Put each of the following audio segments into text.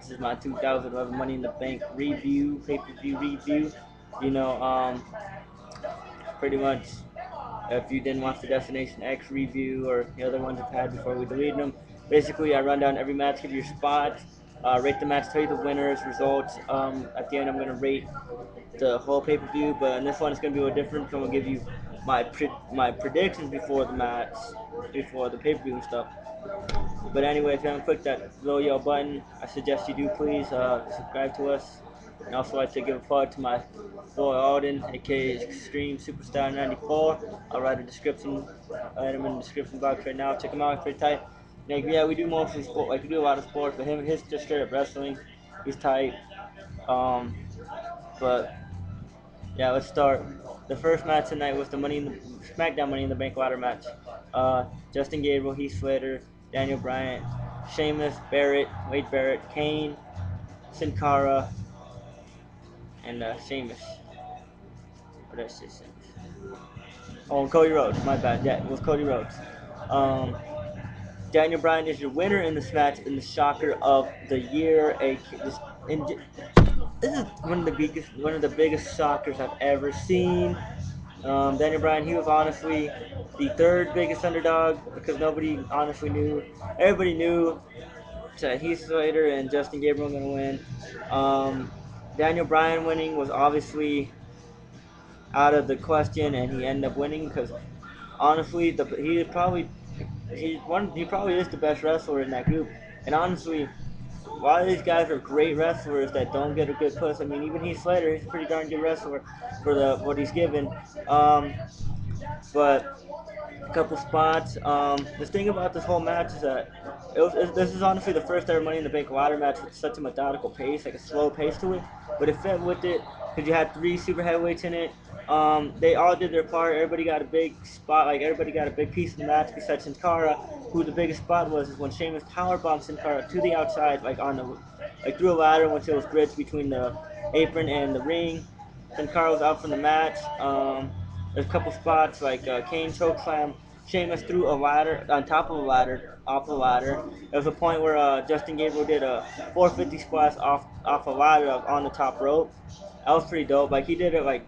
This is my 2011 Money in the Bank review, pay-per-view review. You know, pretty much if you didn't watch the Destination X review or the other ones I've had before we deleted them, basically I run down every match, give you your spots, rate the match, tell you the winners, results. At the end, I'm gonna rate the whole pay-per-view, but in this one it's gonna be a little different. So I'm gonna give you my predictions before the match, before the pay-per-view and stuff. But anyway, if you haven't clicked that little yellow button, I suggest you do please subscribe to us. And also like to give a plug to my boy Alden, aka Extreme Superstar 94. I'll write a description, item in the description box right now. Check him out, it's pretty tight. Like, yeah, we do mostly sport, like we do a lot of sports, but his just straight up wrestling. He's tight. Um, but yeah, let's start. The first match tonight was the SmackDown Money in the Bank ladder match. Justin Gabriel, Heath Slater, Daniel Bryan, Sheamus, Barrett, Wade Barrett, Kane, Sin Cara, and Sheamus. What did I say? Sheamus. Oh, and Cody Rhodes. My bad. Yeah, it was Cody Rhodes. Um, Daniel Bryan is your winner in this match in the shocker of the year. This is one of the biggest shockers I've ever seen. Daniel Bryan, he was honestly the third biggest underdog because nobody honestly knew. Everybody knew that Heath Slater and Justin Gabriel were going to win. Daniel Bryan winning was obviously out of the question, and he ended up winning because honestly, he probably is the best wrestler in that group. And honestly, a lot of these guys are great wrestlers that don't get a good push. I mean, even Heath Slater, he's a pretty darn good wrestler for the what he's given. But a couple spots. The thing about this whole match is that this is honestly the first ever Money in the Bank ladder match with such a methodical pace, like a slow pace to it. But it fit with it because you had three super heavyweights in it. They all did their part. Everybody got a big spot. Like everybody got a big piece of the match besides Sin Cara, who the biggest spot was is when Sheamus powerbombed Sin Cara to the outside, like through a ladder once it was bridged between the apron and the ring. Sin Cara was out from the match. There's a couple spots like Kane chokeslam Sheamus threw a ladder on top of a ladder, off the ladder. There was a point where Justin Gabriel did a 450 splash off a ladder on the top rope. That was pretty dope. Like he did it like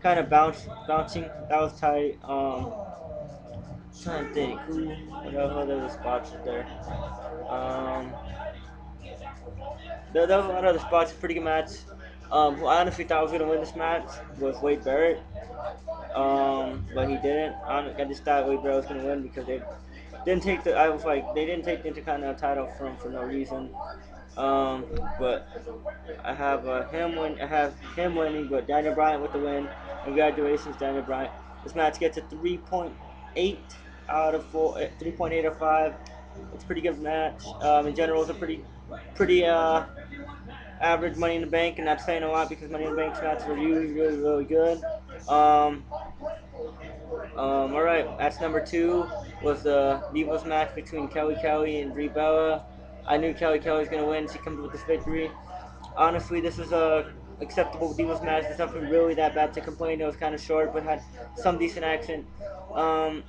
kind of bouncing. That was tight. Trying to think what other spots was there. Um, there was a lot of other spots. Pretty good match. Who I honestly thought was gonna win this match was Wade Barrett. But he didn't. I just thought Wade Barrett was gonna win because they didn't take the. I was like, they didn't take the Intercontinental title from for no reason. Um, but I have I have him winning, but Daniel Bryan with the win. Congratulations, Daniel Bryan. This match gets a 3.8 out of 4, 3.8 out of 5. It's a pretty good match. In general, it's a pretty average Money in the Bank, and that's saying a lot because Money in the Bank's matches are usually really good. Um, all right, that's number two was the Divas match between Kelly and Brie Bella. I knew Kelly was gonna win. She comes with this victory. Honestly, this is a acceptable Divas match. There's nothing really that bad to complain. It was kind of short, but had some decent action. Um,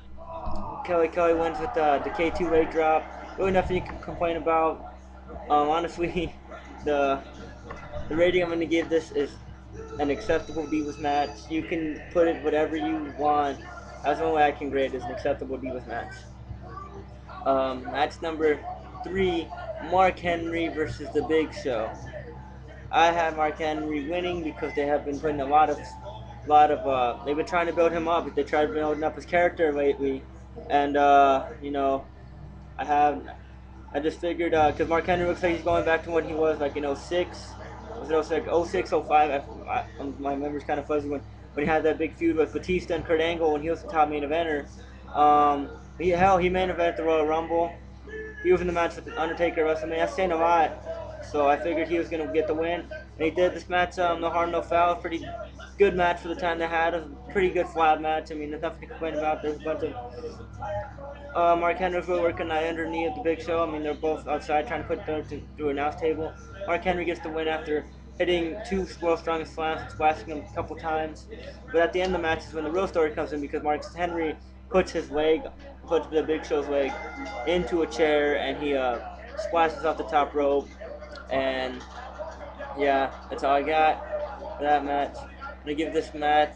Kelly wins with the K2 leg drop. Really nothing you can complain about. Honestly, the the rating I'm gonna give this is an acceptable Divas match. You can put it whatever you want. That's the only way I can grade it as an acceptable Divas match. Match number three, Mark Henry versus The Big Show. I had Mark Henry winning because they have been putting they've been trying to build him up. They tried building up his character lately, and I have I just figured because Mark Henry looks like he's going back to when he was like in '06. Was it '06, '06, '05? My memory's kind of fuzzy when he had that big feud with Batista and Kurt Angle when he was the top main eventer. He main evented the Royal Rumble. He was in the match with Undertaker at WrestleMania. That's saying a lot. So I figured he was going to get the win. And he did this match, no harm, no foul. Pretty good match for the time they had. It was a pretty good flat match. I mean, there's nothing to complain about. There's a bunch of Mark Henry's really working that underneath of the Big Show. I mean, they're both outside trying to put them through a announce table. Mark Henry gets the win after hitting two world's strongest slams and splashing him a couple times. But at the end of the match is when the real story comes in because Mark Henry puts the Big Show's leg into a chair and he splashes off the top rope. And yeah, that's all I got for that match. I'm gonna give this match,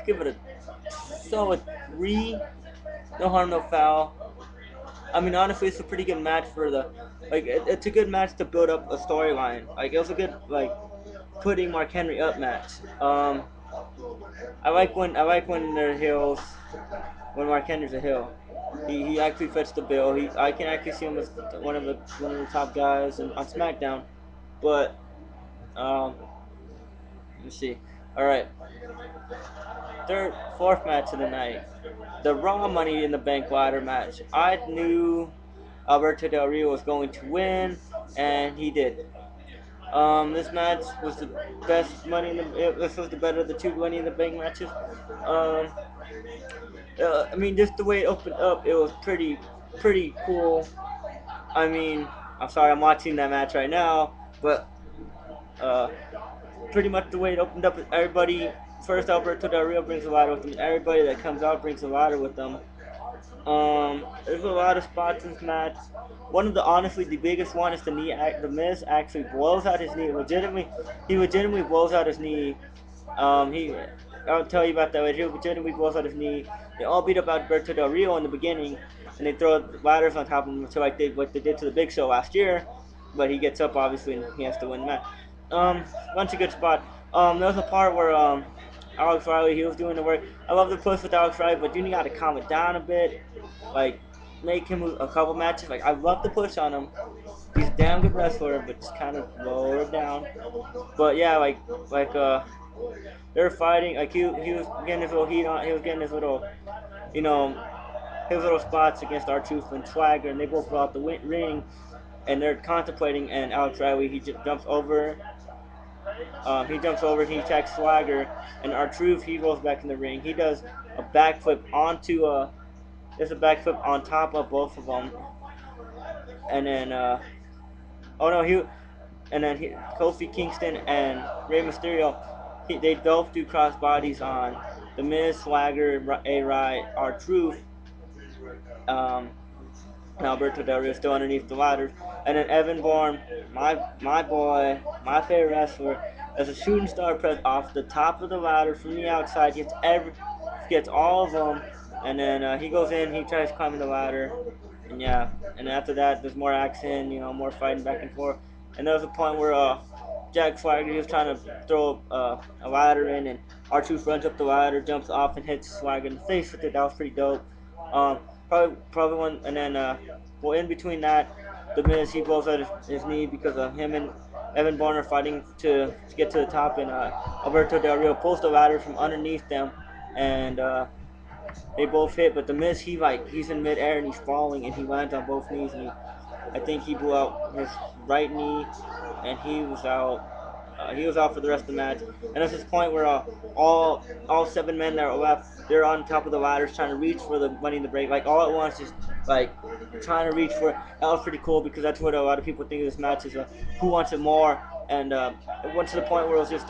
give it a solid 3. No harm, no foul. I mean, honestly, it's a pretty good match for the like. It's a good match to build up a storyline. Like it was a good like putting Mark Henry up match. I like when they're heels. When Mark Henry's a heel, he actually fits the bill. I can actually see him as one of the top guys on SmackDown. But let me see. All right, fourth match of the night, the Raw Money in the Bank ladder match. I knew Alberto Del Rio was going to win, and he did. This match was the best Money in the. This was the better of the two Money in the Bank matches. Um, I mean, just the way it opened up, it was pretty cool. I mean, I'm sorry, I'm watching that match right now, but uh, pretty much the way it opened up, everybody. First, Alberto Del Rio brings a ladder with him. Everybody that comes out brings a ladder with them. There's a lot of spots in this match. One of the honestly the biggest one is the knee. The Miz actually blows out his knee. He legitimately blows out his knee. He, I'll tell you about that later. He legitimately blows out his knee. They all beat up Alberto Del Rio in the beginning, and they throw ladders on top of him, so like they did to the Big Show last year. But he gets up obviously, and he has to win the match. Bunch of good spot. There was a part where Alex Riley he was doing the work. I love the push with Alex Riley, but you got to calm it down a bit. Like make him a couple matches. Like I love the push on him. He's a damn good wrestler, but just kind of lower it down. But yeah, like they're fighting. Like he was getting his little heat on. He was getting his little, you know, his little spots against R-Truth and Swagger, and they both go out the ring, and they're contemplating. And Alex Riley jumps over. He jumps over. He attacks Swagger, and R-Truth he rolls back in the ring. He does a backflip onto there's a backflip on top of both of them, and then oh no Kofi Kingston and Rey Mysterio they both do cross bodies on the Miz, Swagger, A Ride, R-Truth, um, and Alberto Del Rio still underneath the ladders, and then Evan Bourne, my boy, my favorite wrestler, as a shooting star press off the top of the ladder from the outside, gets all of them, and then he goes in, he tries climbing the ladder, and yeah, and after that, there's more action, more fighting back and forth. And there was a point where Jack Swagger he was trying to throw a ladder in, and R-Truth runs up the ladder, jumps off, and hits Swagger in the face with it. That was pretty dope. Probably one, and then well, in between that, the Miz he blows out his knee because of him and Evan Bourne are fighting to get to the top, and Alberto Del Rio pulls the ladder from underneath them, and they both hit, but the Miz he's in midair and he's falling and he lands on both knees and I think he blew out his right knee and he was out. He was out for the rest of the match. And there's this point where all 7 men that are left, they're on top of the ladders trying to reach for the Money in the Bank, like all at once, just like trying to reach for it. That was pretty cool because that's what a lot of people think of this match is who wants it more. And it went to the point where it was just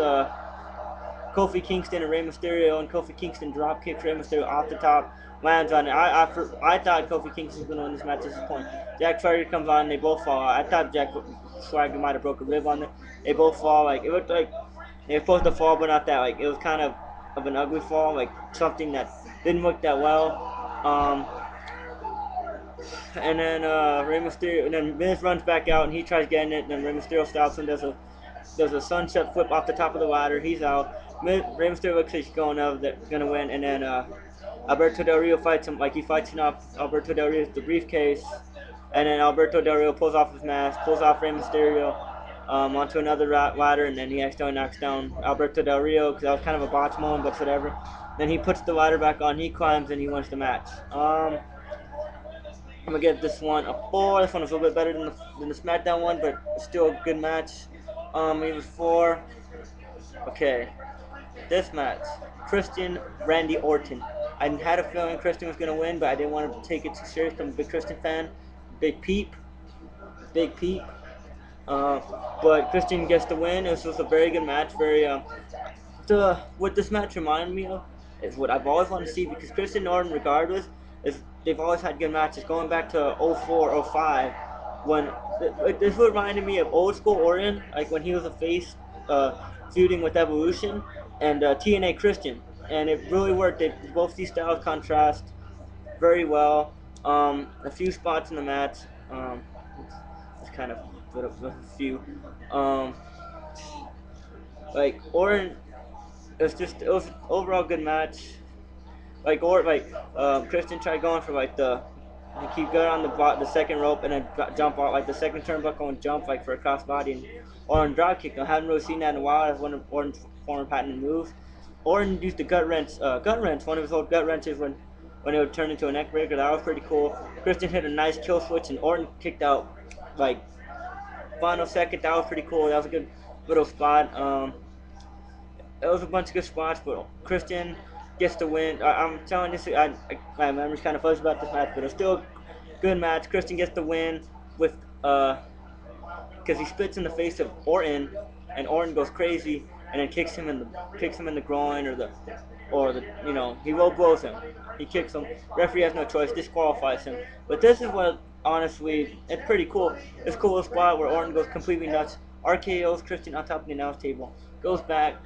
Kofi Kingston and Rey Mysterio, and Kofi Kingston drop kicks Rey Mysterio off the top, lands on it. I thought Kofi Kingston was going to win this match at this point. Jack Swagger comes on, and they both fall. I thought Jack Swagger might have broke a rib on it. They both fall. Like it looked like they were supposed to fall, but not that. Like it was kind of an ugly fall, like something that didn't look that well. Um, and then Rey Mysterio, and then Miz runs back out, and he tries getting it, and then Rey Mysterio stops him, does a sunset flip off the top of the ladder. He's out. Rey Mysterio looks like he's gonna win, and then Alberto Del Rio fights him like he fights him off Alberto Del Rio's the briefcase, and then Alberto Del Rio pulls off his mask, pulls off Rey Mysterio onto another ladder, and then he accidentally knocks down Alberto Del Rio because that was kind of a botch moment, but whatever. Then he puts the ladder back on, he climbs, and he wins the match. I'm gonna give this one a 4. This one was a little bit better than the SmackDown one, but still a good match. It was 4. Okay, this match, Christian Randy Orton. I had a feeling Christian was gonna win, but I didn't want to take it too serious. I'm a big Christian fan, big peep, big peep. Uh, but Christian gets the win. This was a very good match. What this match reminded me of is what I've always wanted to see because Christian and Orton, regardless, is they've always had good matches. Going back to 04, 05, when This reminded me of old school Orton, like when he was a face, uh, feuding with Evolution and TNA Christian, and it really worked. Both these styles contrast very well. A few spots in the match. It's kind of a few. Um, like Orton, it was an overall good match. Christian tried going for like the he keep going on the second rope and then jump off like the second turnbuckle and jump like for a crossbody and Orton drop kick. I haven't really seen that in a while. That's one of Orton's former patented moves. Orton used the gut wrench, one of his old gut wrenches when it would turn into a neck breaker. That was pretty cool. Christian hit a nice kill switch and Orton kicked out like final second. That was pretty cool. That was a good little spot. It was a bunch of good spots, but Christian gets the win. I'm telling you, my memory's kind of fuzzy about this match, but it's still a good match. Christian gets the win with because he spits in the face of Orton, and Orton goes crazy and then kicks him in the groin or the he low blows him. He kicks him. Referee has no choice, disqualifies him. But this is what honestly it's pretty cool. It's a cool spot where Orton goes completely nuts. RKO's Christian on top of the announce table. Goes back,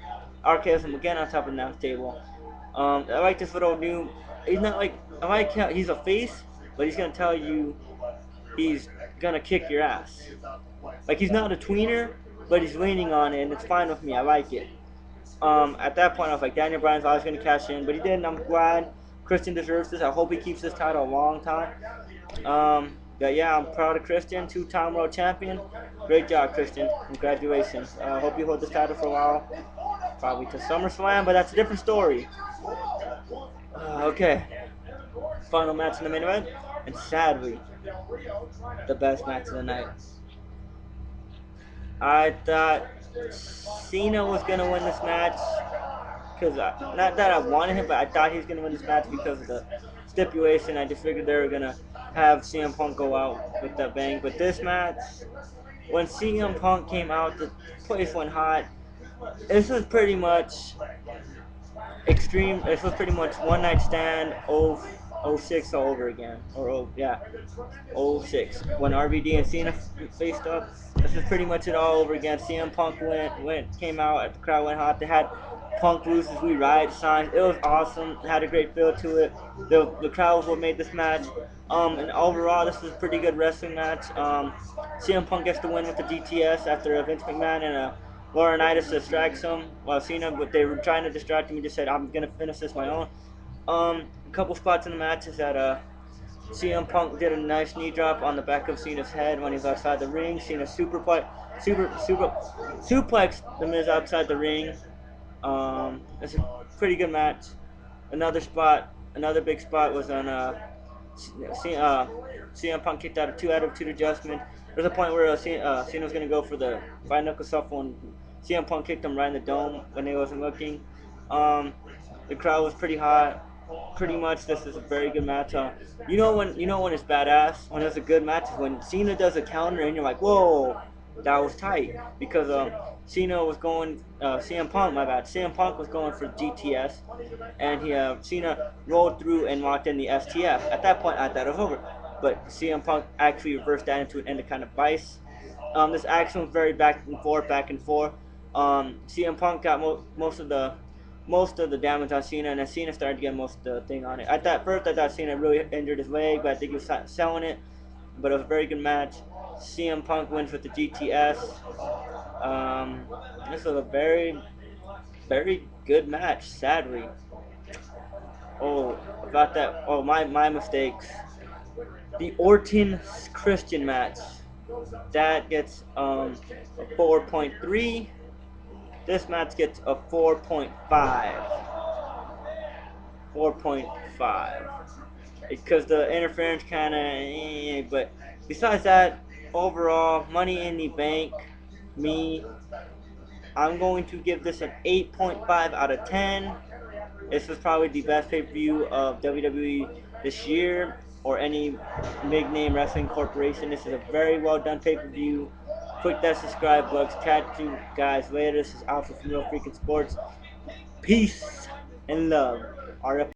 RKO's him again on top of the announce table. I like this little new. He's not like I like how he's a face, but he's gonna tell you he's gonna kick your ass. Like he's not a tweener, but he's leaning on it, and it's fine with me. I like it. At that point, I was like, Daniel Bryan's always going to cash in, but he didn't. I'm glad. Christian deserves this. I hope he keeps this title a long time. But yeah, I'm proud of Christian, two-time world champion. Great job, Christian. Congratulations. I hope you hold this title for a while, probably to SummerSlam, but that's a different story. Okay, final match in the main event, and sadly, the best match of the night. I thought Cena was gonna win this match because not that I wanted him, but I thought he was gonna win this match because of the stipulation. I just figured they were gonna have CM Punk go out with that bang. But this match, when CM Punk came out, the place went hot. This was pretty much extreme. This was pretty much one night stand. Oh 06 all over again, or yeah, oh 06 when RVD and Cena faced up. This is pretty much it all over again. CM Punk came out. The crowd went hot. They had Punk loses We Riot signs. It was awesome. It had a great feel to it. The crowd was what made this match. And overall, this was a pretty good wrestling match. CM Punk gets the win with the GTS after Vince McMahon and Laurinaitis distracts him. While Cena, but they were trying to distract him, he just said, "I'm gonna finish this my own." A couple spots in the match is that CM Punk did a nice knee drop on the back of Cena's head when he's outside the ring. Cena suplex the Miz outside the ring. It's a pretty good match. Another big spot was on CM Punk kicked out a 2 out of 2 adjustment. There's a point where Cena was gonna go for the five knuckle shuffle, and CM Punk kicked him right in the dome when he wasn't looking. Um, the crowd was pretty hot. Pretty much, this is a very good match. You know when it's badass when it's a good match is when Cena does a counter and you're like, whoa, that was tight because Cena was going CM Punk, my bad. CM Punk was going for GTS, and Cena rolled through and locked in the STF. At that point, I thought it was over, but CM Punk actually reversed that into an end kind of vice. This action was very back and forth, back and forth. CM Punk got most of the damage on Cena, and then Cena started to get most of the thing on it. I thought Cena really injured his leg, but I think he was selling it. But it was a very good match. CM Punk wins with the GTS. Um, this was a very, very good match. Sadly, oh about that. Oh my mistakes. The Orton Christian match that gets a 4.3. This match gets a 4.5. 4.5. Because the interference kind of, but besides that, overall, Money in the Bank, me, I'm going to give this an 8.5 out of 10. This was probably the best pay-per-view of WWE this year or any big name wrestling corporation. This is a very well done pay-per-view. Click that subscribe button. Catch you guys later. This is Alpha from Real Freaking Sports. Peace and love. RF